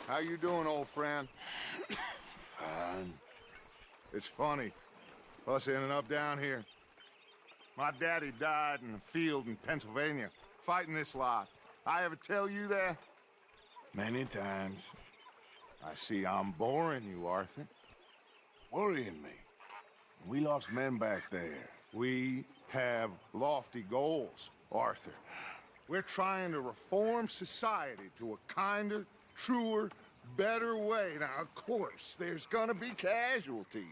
How you doing, old friend? Fine. It's funny, us ending up down here. My daddy died in a field in Pennsylvania, fighting this lot. I ever tell you that? Many times. I see I'm boring you, Arthur. Worrying me. We lost men back there. We have lofty goals, Arthur. We're trying to reform society to a kinder, truer, better way. Now, of course, there's gonna be casualties.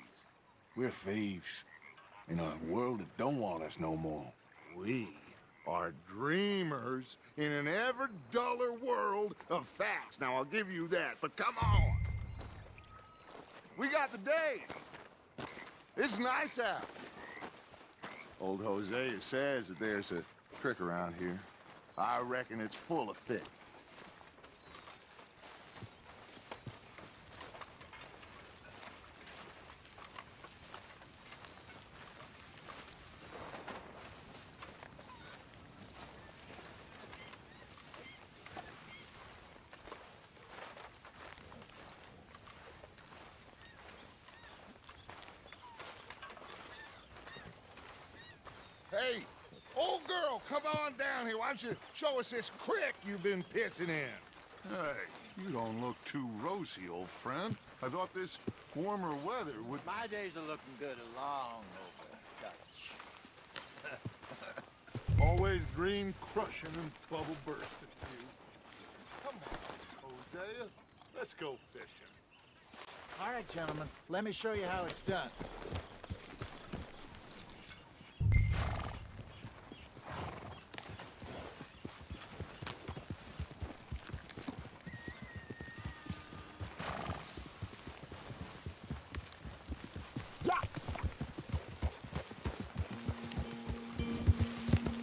We're thieves. In a world that don't want us no more. We are dreamers in an ever duller world of facts. Now, I'll give you that, but come on. We got the day. It's nice out. Old Hosea says that there's a trick around here. I reckon it's full of fish. Hey, old girl, come on down here. Why don't you show us this creek you've been pissing in? Hey, you don't look too rosy, old friend. I thought this warmer weather would... My days are looking good along over Dutch. Always green crushing and bubble bursting, you. Come on, Hosea. Let's go fishing. All right, gentlemen, let me show you how it's done.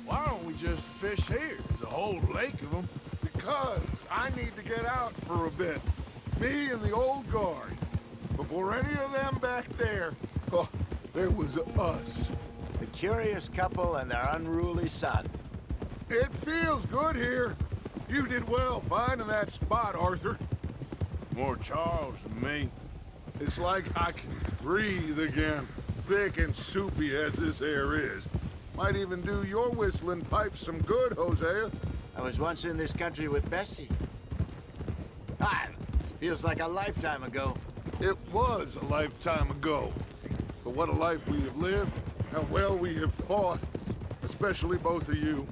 Why don't we just fish here? There's a whole lake of them. Because I need to get out for a bit. Me and the old guard. Before any of them back there, oh, there was us. The curious couple and their unruly son. It feels good here. You did well finding that spot, Arthur. More Charles than me. It's like I can breathe again, thick and soupy as this air is. Might even do your whistling pipes some good, Hosea. I was once in this country with Bessie. Ah, feels like a lifetime ago. It was a lifetime ago. But what a life we have lived, how well we have fought, especially both of you.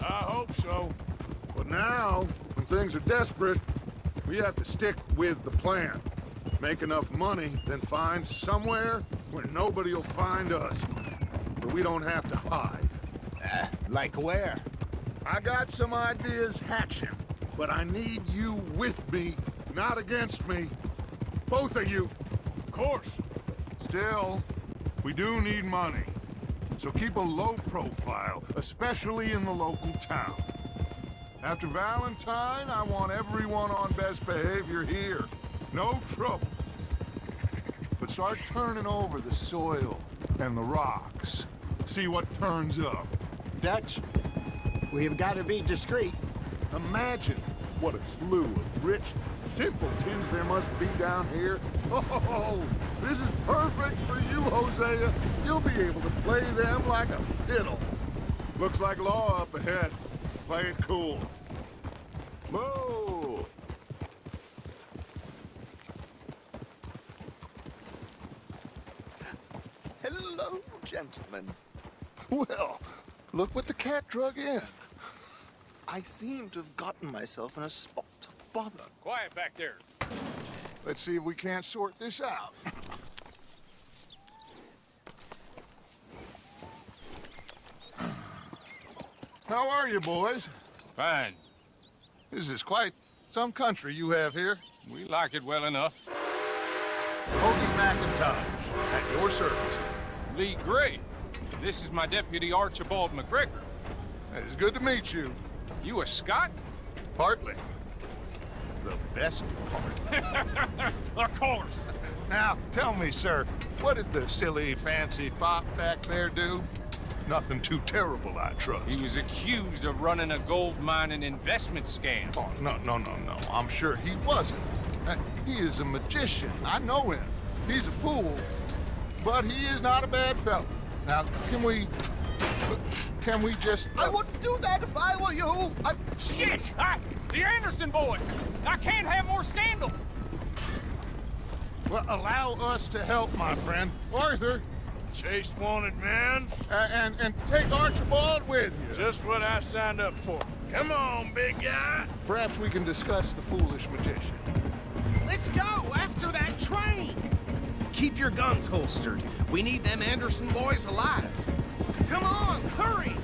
I hope so. But now, when things are desperate, we have to stick with the plan. Make enough money, then find somewhere where nobody will find us. Where we don't have to hide. Like where? I got some ideas hatching, but I need you with me, not against me. Both of you. Of course. Still, we do need money. So keep a low profile, especially in the local town. After Valentine, I want everyone on best behavior here. No trouble. But start turning over the soil and the rocks. See what turns up. Dutch, we've got to be discreet. Imagine what a slew of rich simpletons there must be down here. Oh, this is perfect for you, Hosea. You'll be able to play them like a fiddle. Looks like law up ahead. Play it cool. Move! Hello, gentlemen. Well, look what the cat drug in. I seem to have gotten myself in a spot of bother. Quiet back there. Let's see if we can't sort this out. How are you, boys? Fine. This is quite some country you have here. We like it well enough. Hoagie McIntosh, at your service. Lee Gray. This is my deputy Archibald McGregor. It is good to meet you. You a Scot? Partly. The best part. Of course. Now, tell me, sir, what did the silly, fancy fop back there do? Nothing too terrible, I trust. He was accused of running a gold mine and investment scam. Oh, no. I'm sure he wasn't. He is a magician. I know him. He's a fool, but he is not a bad fellow. Now, can we just... I wouldn't do that if I were you. Shit! The Anderson boys! I can't have more scandal! Well, allow us to help, my friend. Arthur, Chase wanted man. and take Archibald with you. Just what I signed up for. Come on, big guy. Perhaps we can discuss the foolish magician. Let's go after that train! Keep your guns holstered. We need them Anderson boys alive. Come on, hurry!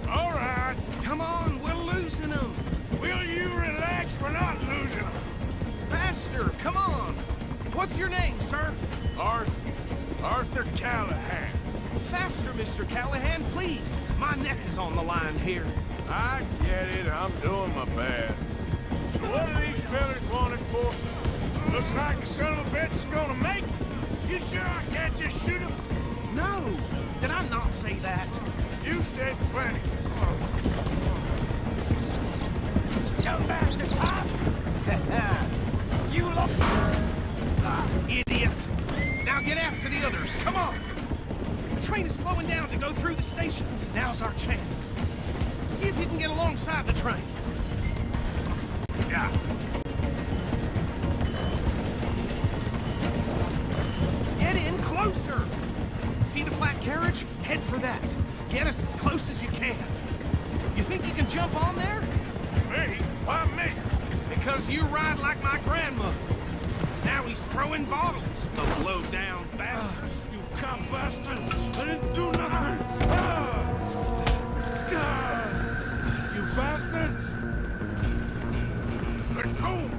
All right. Come on, we're losing them. Will you relax? We're not losing them. Faster, come on. What's your name, sir? Arthur Callahan. Faster, Mr. Callahan, please. My neck is on the line here. I get it. I'm doing my best. So what are these fellas wanted for? Looks like the son of a bitch is gonna make it. You sure I can't just shoot him? No, did I not say that? You said plenty. You bastard, Pop! You look... Idiot! Now get after the others, come on! The train is slowing down to go through the station. Now's our chance. See if you can get alongside the train. Yeah. Get in closer! See the flat carriage? Head for that. Get us as close as you can. You think you can jump on there? Me? Why me? Because you ride like my grandmother. Now he's throwing bottles, the low-down bastard. You cunt bastard! I didn't do nothing! You bastards! Let go!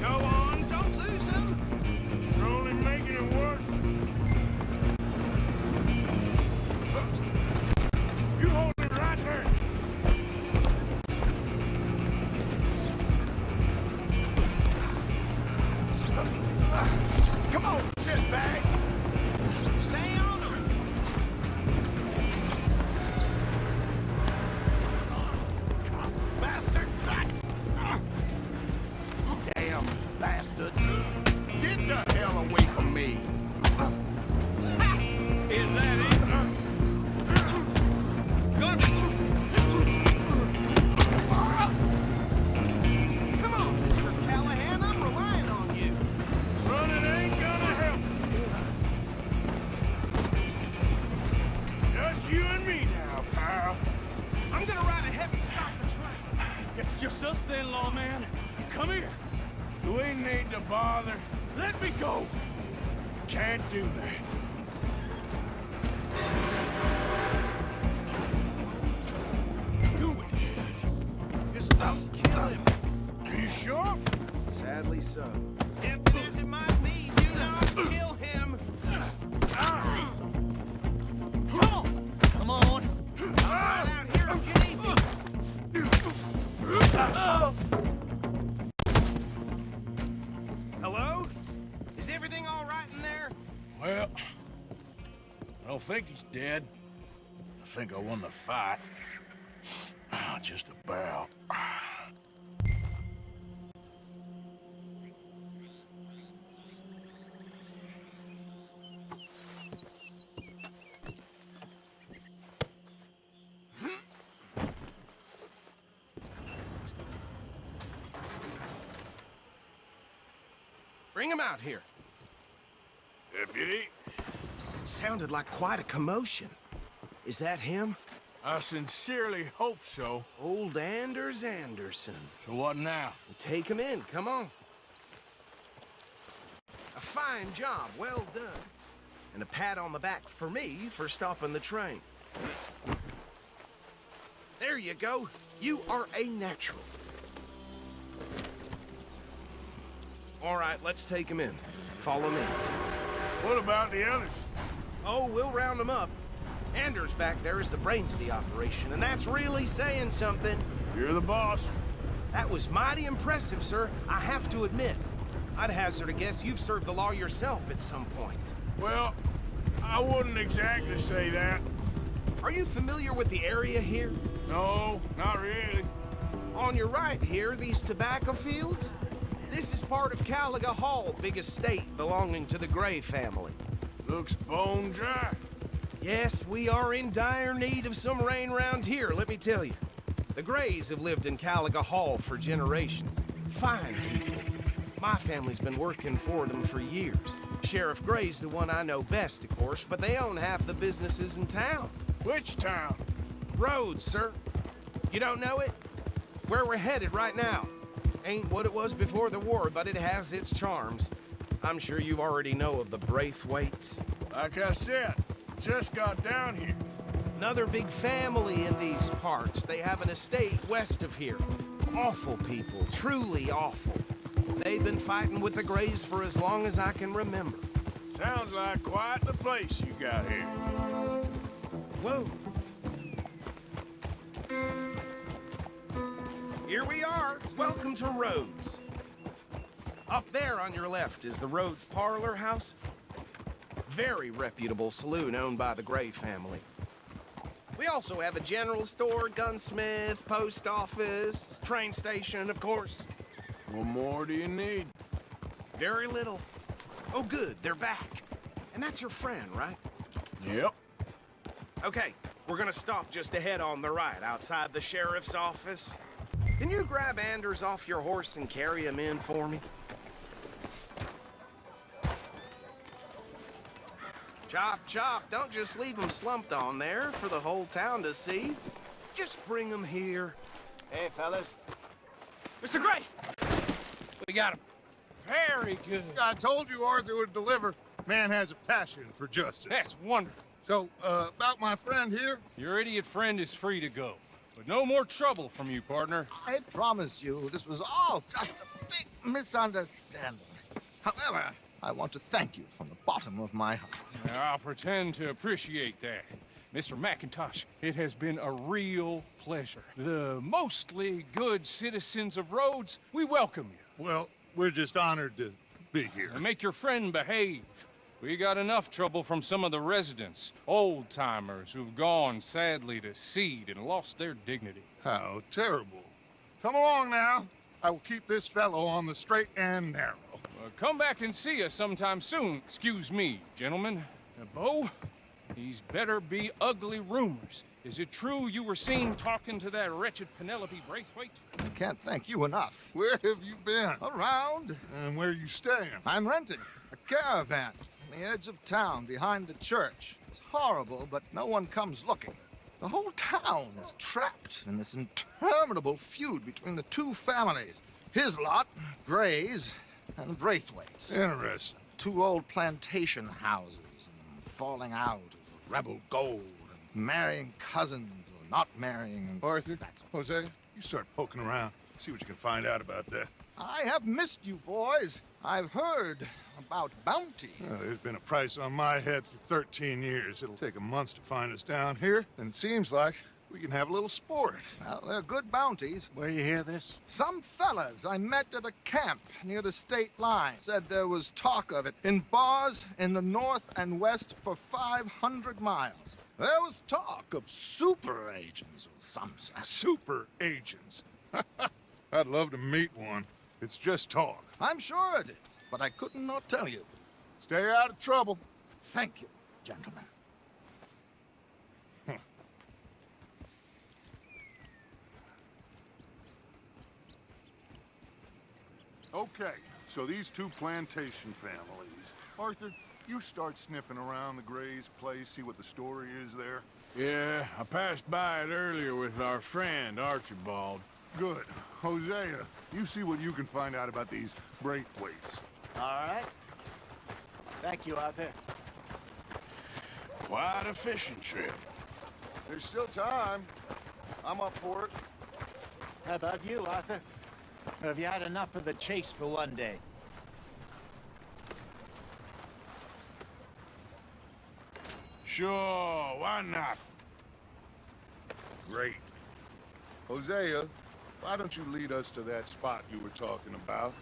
Go on, don't lose him. You're only making it worse. You hold it right there. Come on, shitbag! Stay on him. Bastard! Damn bastard! Get the hell away from me! Is that it? Gonna be... Come on, Mr. Callahan, I'm relying on you. Running ain't gonna help. Just you and me now, pal. I'm gonna ride ahead and stop the train. It's just us then, lawman. Come here. Do we need to bother? Let me go. Can't do that. Do it, Ted. Just don't kill him. Are you sure? Sadly so. Tempted as it might be, do not kill him. Come on. Come on. I'll ride out here if you need me. Hello? Is everything all right in there? Well, I don't think he's dead. I think I won the fight. Just about. Bring him out here. Deputy, Sounded like quite a commotion. Is that him? I sincerely hope so. Old Anders Anderson. So what now? Take him in, come on. A fine job, well done. And a pat on the back for me for stopping the train. There you go. You are a natural. All right, let's take him in. Follow me. What about the others? Oh, we'll round them up. Anders back there is the brains of the operation, and that's really saying something. You're the boss. That was mighty impressive, sir. I have to admit. I'd hazard a guess you've served the law yourself at some point. Well, I wouldn't exactly say that. Are you familiar with the area here? No, not really. On your right here, these tobacco fields? This is part of Caliga Hall, big estate belonging to the Gray family. Looks bone dry. Yes, we are in dire need of some rain round here, let me tell you. The Grays have lived in Caliga Hall for generations. Fine people. My family's been working for them for years. Sheriff Gray's the one I know best, of course, but they own half the businesses in town. Which town? Rhodes, sir. You don't know it? Where we're headed right now. Ain't what it was before the war, but it has its charms. I'm sure you already know of the Braithwaites. Like I said, just got down here. Another big family in these parts. They have an estate west of here. Awful people, truly awful. They've been fighting with the Grays for as long as I can remember. Sounds like quite the place you got here. Whoa. Here we are. Welcome to Rhodes. Up there on your left is the Rhodes Parlor House. Very reputable saloon owned by the Gray family. We also have a general store, gunsmith, post office, train station, of course. What more do you need? Very little. Oh, good, they're back. And that's your friend, right? Yep. Okay, we're gonna stop just ahead on the right, outside the sheriff's office. Can you grab Anders off your horse and carry him in for me? Chop, chop, don't just leave him slumped on there for the whole town to see. Just bring him here. Hey, fellas. Mr. Gray! We got him. Very good. I told you Arthur would deliver. Man has a passion for justice. That's wonderful. So, about my friend here? Your idiot friend is free to go. But no more trouble from you, partner. I promise you, this was all just a big misunderstanding. However, I want to thank you from the bottom of my heart. I'll pretend to appreciate that. Mr. McIntosh, it has been a real pleasure. The mostly good citizens of Rhodes, we welcome you. Well, we're just honored to be here. And make your friend behave. We got enough trouble from some of the residents, old-timers who've gone, sadly, to seed and lost their dignity. How terrible. Come along now. I will keep this fellow on the straight and narrow. Come back and see us sometime soon. Excuse me, gentlemen. Bo, these better be ugly rumors. Is it true you were seen talking to that wretched Penelope Braithwaite? I can't thank you enough. Where have you been? Around, And where you staying? I'm renting a caravan on the edge of town behind the church. It's horrible, but no one comes looking. The whole town is trapped in this interminable feud between the two families. His lot, Gray's, and Braithwaite's. Interesting. Two old plantation houses, and falling out of rebel gold, and marrying cousins or not marrying. And Arthur, that's all. Jose, you start poking around. See what you can find out about that. I have missed you, boys. I've heard about bounty. There's been a price on my head for 13 years. It'll take a month to find us down here, and it seems like we can have a little sport. Well, they're good bounties. Where you hear this? Some fellas I met at a camp near the state line said there was talk of it in bars in the north and west for 500 miles. There was talk of super agents of some sort. Super agents. I'd love to meet one. It's just talk. I'm sure it is, but I couldn't not tell you. Stay out of trouble. Thank you, gentlemen. Okay, so these two plantation families. Arthur, you start sniffing around the Gray's place, see what the story is there. Yeah, I passed by it earlier with our friend, Archibald. Good. Hosea, you see what you can find out about these Braithwaites. All right. Thank you, Arthur. Quite a fishing trip. There's still time. I'm up for it. How about you, Arthur? Or have you had enough of the chase for one day? Sure, why not? Great. Hosea, why don't you lead us to that spot you were talking about?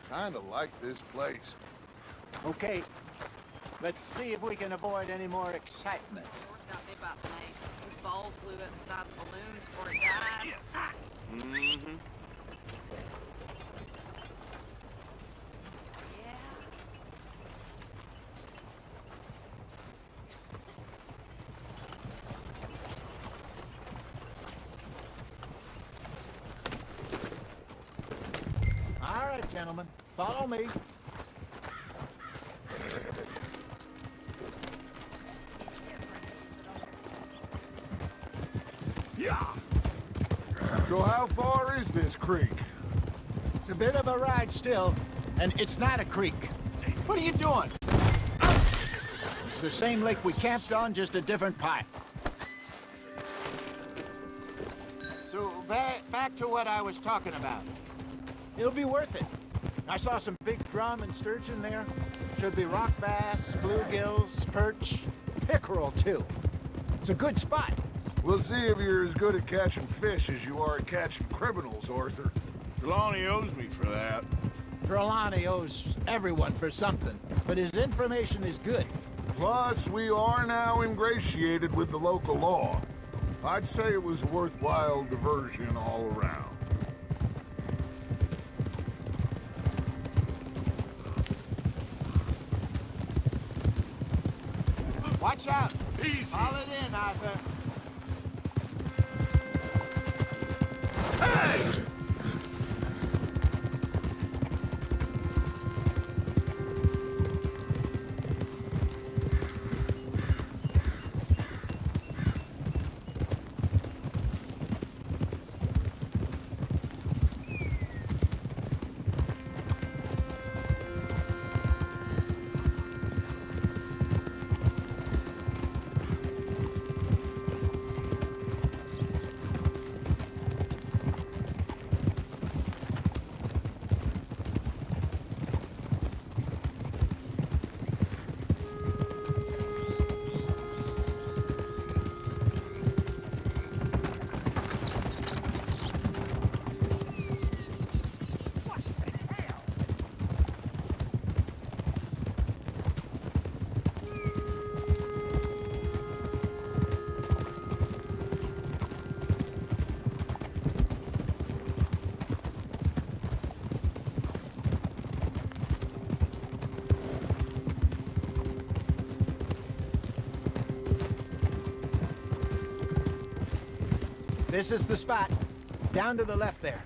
Kinda like this place. Okay. Let's see if we can avoid any more excitement. got bit by a snake. His balls blew up the size of balloons before it died. Mm-hmm. Yeah. All right, gentlemen, follow me. Yeah. So how far is this creek? It's a bit of a ride still, and it's not a creek. What are you doing? It's the same lake we camped on, just a different pipe. So back to what I was talking about. It'll be worth it. I saw some big drum and sturgeon there. Should be rock bass, bluegills, perch, pickerel too. It's a good spot. We'll see if you're as good at catching fish as you are at catching criminals, Arthur. Trelawney owes me for that. Trelawney owes everyone for something, but his information is good. Plus, we are now ingratiated with the local law. I'd say it was a worthwhile diversion all around. Watch out! Easy! Haul it in, Arthur. Hey! This is the spot. Down to the left there.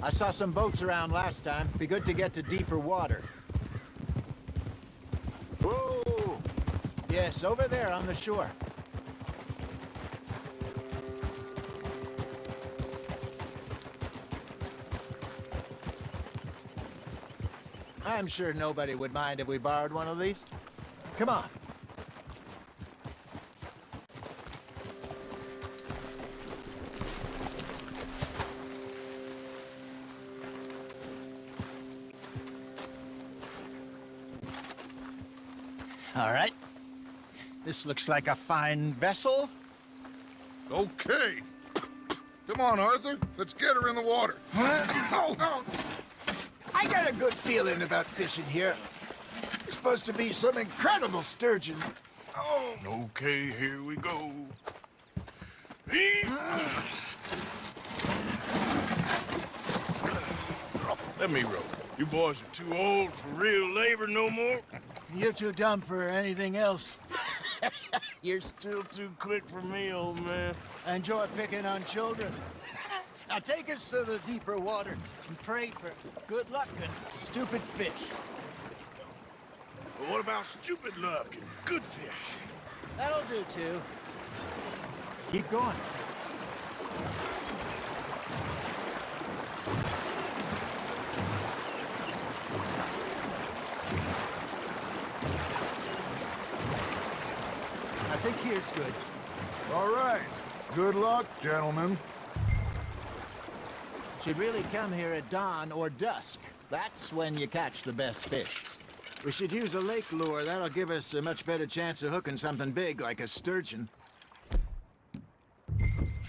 I saw some boats around last time. Be good to get to deeper water. Whoa! Yes, over there on the shore. I'm sure nobody would mind if we borrowed one of these. Come on. All right. This looks like a fine vessel. Okay. Come on, Arthur. Let's get her in the water. I got a good feeling about fishing here. There's supposed to be some incredible sturgeon. Oh. Okay, here we go. Let me row. You boys are too old for real labor no more. You're too dumb for anything else. You're still too quick for me, old man. I enjoy picking on children. Now take us to the deeper water and pray for good luck and stupid fish. But what about stupid luck and good fish? That'll do, too. Keep going. I think here's good. All right. Good luck, gentlemen. Should really come here at dawn or dusk. That's when you catch the best fish. We should use a lake lure. That'll give us a much better chance of hooking something big like a sturgeon.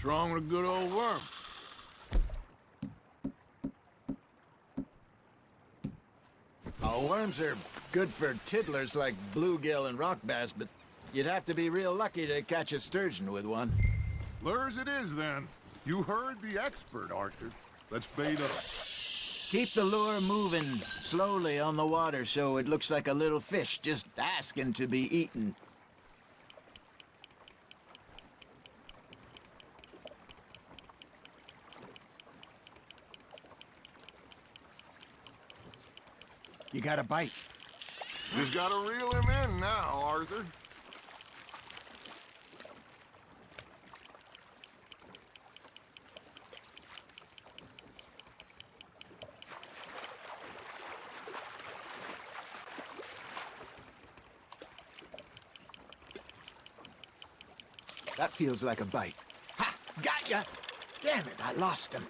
wrong with a good old worm? Oh, worms are good for tiddlers like bluegill and rock bass, but you'd have to be real lucky to catch a sturgeon with one. Lures it is, then. You heard the expert, Arthur. Let's bait up. Keep the lure moving slowly on the water so it looks like a little fish just asking to be eaten. You got a bite. Just gotta reel him in now, Arthur. That feels like a bite. Ha! Got ya! Damn it, I lost him.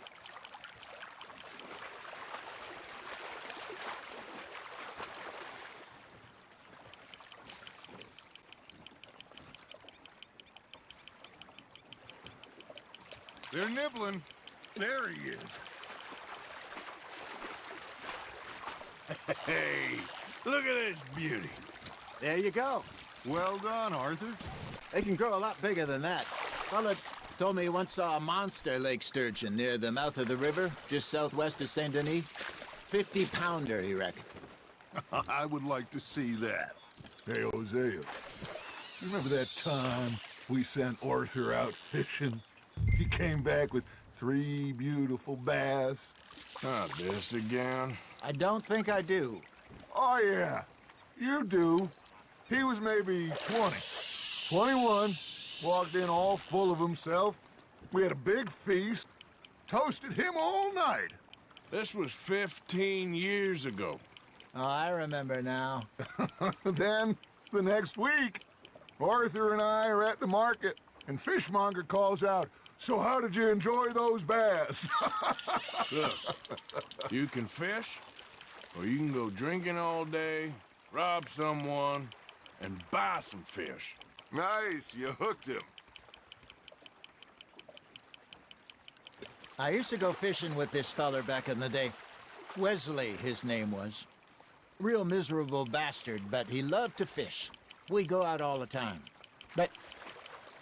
They're nibbling. There he is. Hey, look at this beauty. There you go. Well done, Arthur. They can grow a lot bigger than that. Fella told me he once saw a monster lake sturgeon near the mouth of the river, just southwest of Saint Denis. 50-pounder, he reckoned. I would like to see that. Hey, Hosea. You remember that time we sent Arthur out fishing? He came back with 3 beautiful bass. Not this again. I don't think I do. Oh, yeah. You do. He was maybe 20. 21. Walked in all full of himself. We had a big feast. Toasted him all night. This was 15 years ago. Oh, I remember now. Then, the next week, Arthur and I are at the market, and Fishmonger calls out, "So how did you enjoy those bass?" Look, you can fish, or you can go drinking all day, rob someone, and buy some fish. Nice, you hooked him. I used to go fishing with this feller back in the day. Wesley, his name was. Real miserable bastard, but he loved to fish. We'd go out all the time. But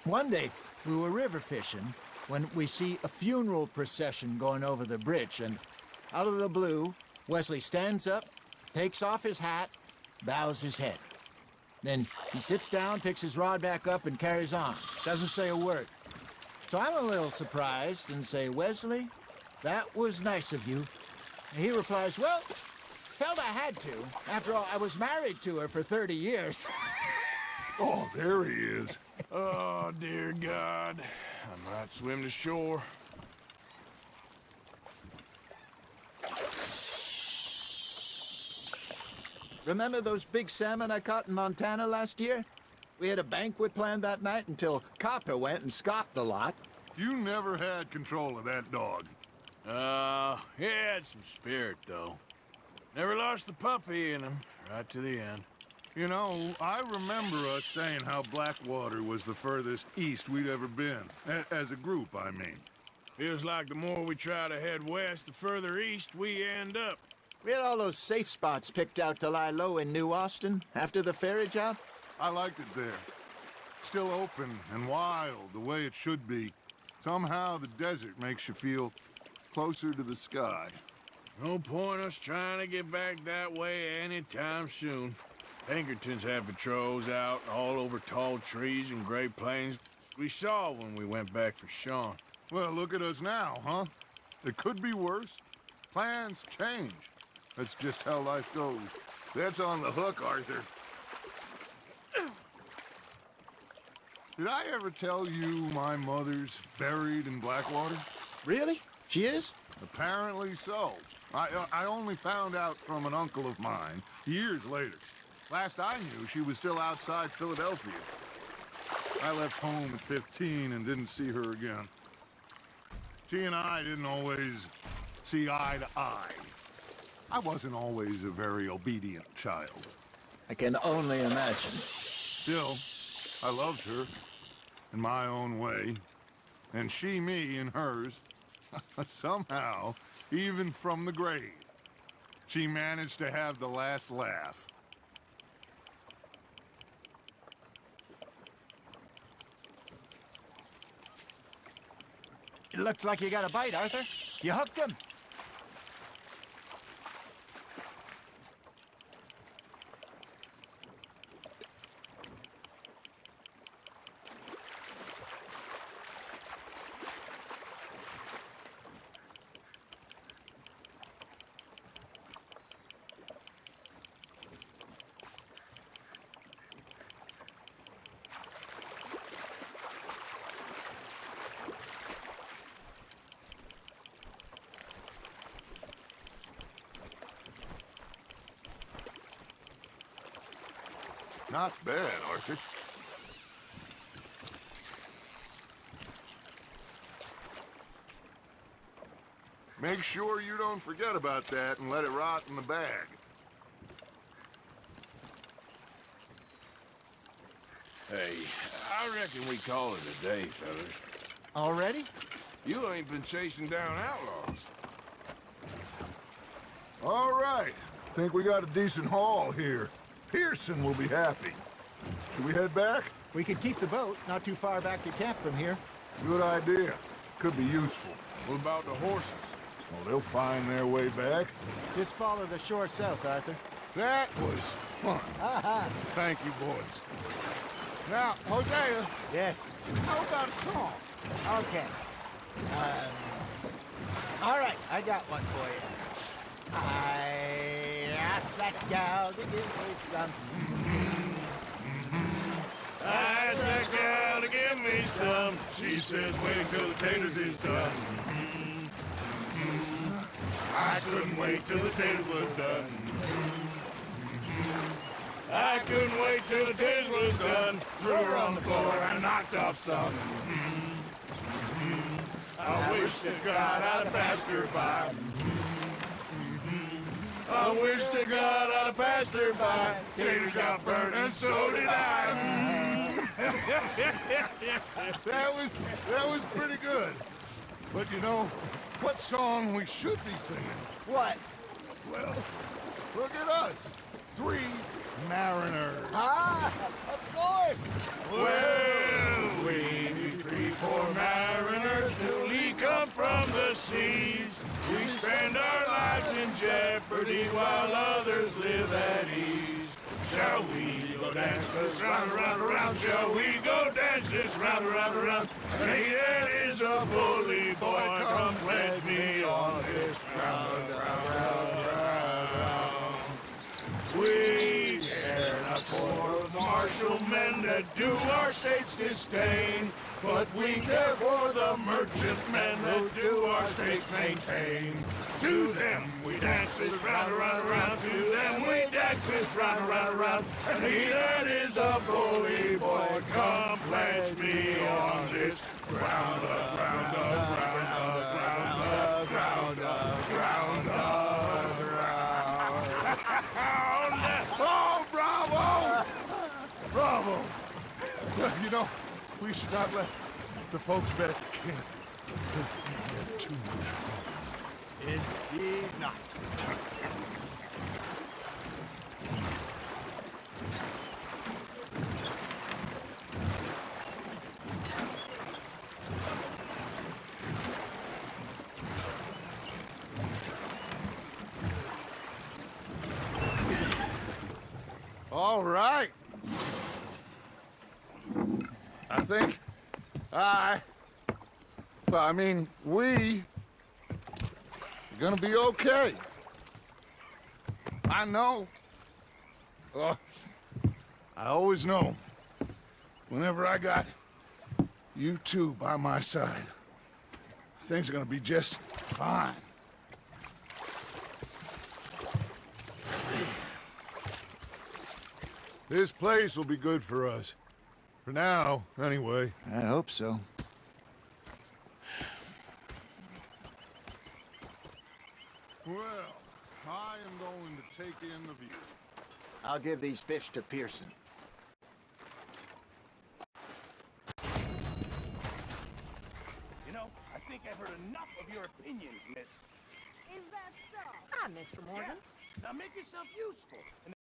one day, we were river fishing when we see a funeral procession going over the bridge, and out of the blue, Wesley stands up, takes off his hat, bows his head. Then he sits down, picks his rod back up, and carries on. Doesn't say a word. So I'm a little surprised and say, "Wesley, that was nice of you." And he replies, "Well, felt I had to. After all, I was married to her for 30 years. Oh, there he is. Oh, dear God. I might swim to shore. Remember those big salmon I caught in Montana last year? We had a banquet planned that night until Copper went and scoffed a lot. You never had control of that dog. He had some spirit, though. Never lost the puppy in him, right to the end. You know, I remember us saying how Blackwater was the furthest east we'd ever been. As a group, I mean. Feels like the more we try to head west, the further east we end up. We had all those safe spots picked out to lie low in New Austin after the ferry job. I liked it there. Still open and wild, the way it should be. Somehow the desert makes you feel closer to the sky. No point us trying to get back that way anytime soon. Pinkertons had patrols out all over tall trees and Great Plains. We saw when we went back for Sean. Well, look at us now, huh? It could be worse. Plans change. That's just how life goes. That's on the hook, Arthur. Did I ever tell you my mother's buried in Blackwater? Really? She is? Apparently so. I only found out from an uncle of mine years later. Last I knew, she was still outside Philadelphia. I left home at 15 and didn't see her again. She and I didn't always see eye to eye. I wasn't always a very obedient child. I can only imagine. Still, I loved her in my own way. and she me in hers. Somehow, even from the grave, she managed to have the last laugh. It looks like you got a bite, Arthur. You hooked him. Not bad, Arthur. Make sure you don't forget about that and let it rot in the bag. Hey, I reckon we call it a day, fellas. Already? You ain't been chasing down outlaws. All right. Think we got a decent haul here. Pearson will be happy. Should we head back? We could keep the boat not too far back to camp from here. Good idea. Could be useful. What about the horses? Well, they'll find their way back. Just follow the shore south, Arthur. That was fun. Thank you, boys. Now, Hosea, Yes. how about a song? Okay. All right, I got one for you. I asked that gal to give me some. I asked that gal to give me some. She says, wait till the taters is done. I couldn't wait till the taters was done. I couldn't wait till the taters was done. Threw her on the floor and knocked off some. I wish to God I'd passed her by. I wish to God I'd passed her by. Taters got burned and so did I. That was pretty good. But you know, what song we should be singing? What? Well, look at us. 3 mariners. Ah, of course. Well, we be 3 poor mariners newly come from the seas. We spend our lives in jeopardy while others live at ease. Shall we go dance this round, around, around? Shall we go dance this round, around, around? Hey, that is a bully boy. Come pledge me on this round, round, round, round, round. We care not for the martial men that do our state's disdain, but we care for the merchant men that do our states maintain. To them we dance this round, around, around. To them we dance this round, around, around. And he that is a bully boy, come pledge me on this ground up, ground up, ground up, ground up, ground up, ground up, ground up. Oh, bravo! Bravo! You know, we should not let the folks back camp get too much fun. Indeed not. All right. I think we are gonna be okay. I know. I always know. Whenever I got you two by my side, things are gonna be just fine. This place will be good for us. For now, anyway. I hope so. Well, I am going to take in the view. I'll give these fish to Pearson. Well, I think I've heard enough of your opinions, miss. Is that so? Hi, Mr. Morgan. Yeah. Now make yourself useful. And